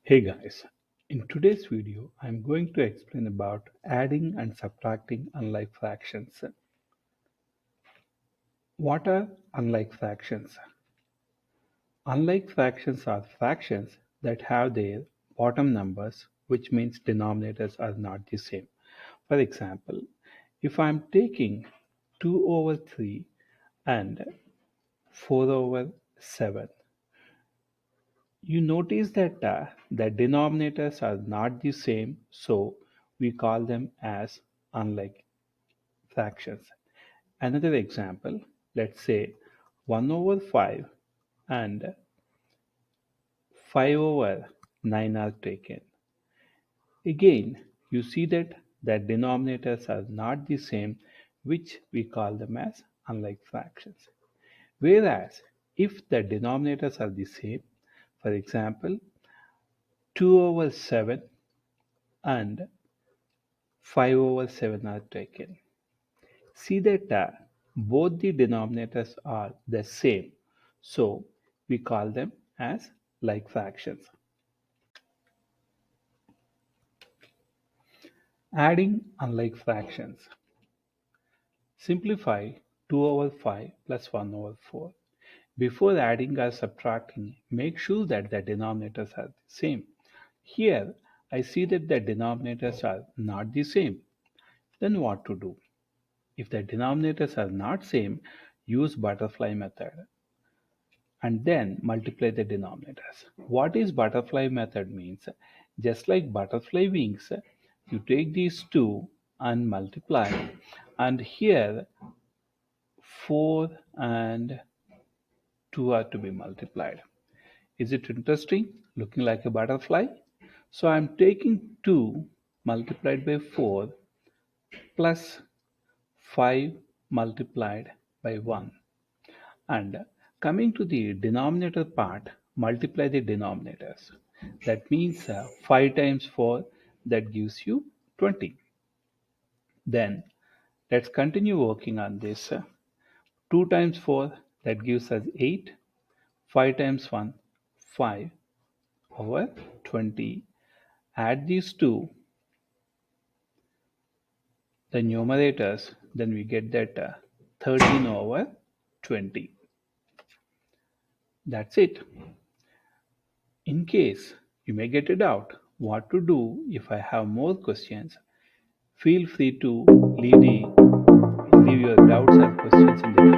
Hey guys, in today's video I'm going to explain about adding and subtracting unlike fractions. What are unlike fractions? Unlike fractions are fractions that have their bottom numbers, which means denominators are not the same. For example, if I'm taking 2 over 3 and 4 over 7, you notice that the denominators are not the same, so we call them as unlike fractions. Another example, let's say 1 over 5 and 5 over 9 are taken. Again, you see that the denominators are not the same, which we call them as unlike fractions. Whereas, if the denominators are the same, for example, 2 over 7 and 5 over 7 are taken. See that both the denominators are the same, so we call them as like fractions. Adding unlike fractions. Simplify 2 over 5 plus 1 over 4. Before adding or subtracting, make sure that the denominators are the same. Here, I see that the denominators are not the same. Then what to do? If the denominators are not same, use butterfly method and then multiply the denominators. What is butterfly method means? Just like butterfly wings, you take these two and multiply, and here 4 and 2 are to be multiplied. Is it interesting? Looking like a butterfly? So I'm taking 2 multiplied by 4 plus 5 multiplied by 1. And coming to the denominator part, multiply the denominators. That means 5 times 4, that gives you 20. Then let's continue working on this. 2 times 4, that gives us 8. 5 times 1, 5 over 20. Add these two, the numerators, then we get that 13 over 20. That's it. In case you may get a doubt what to do if I have more questions, feel free to leave your doubts and questions in the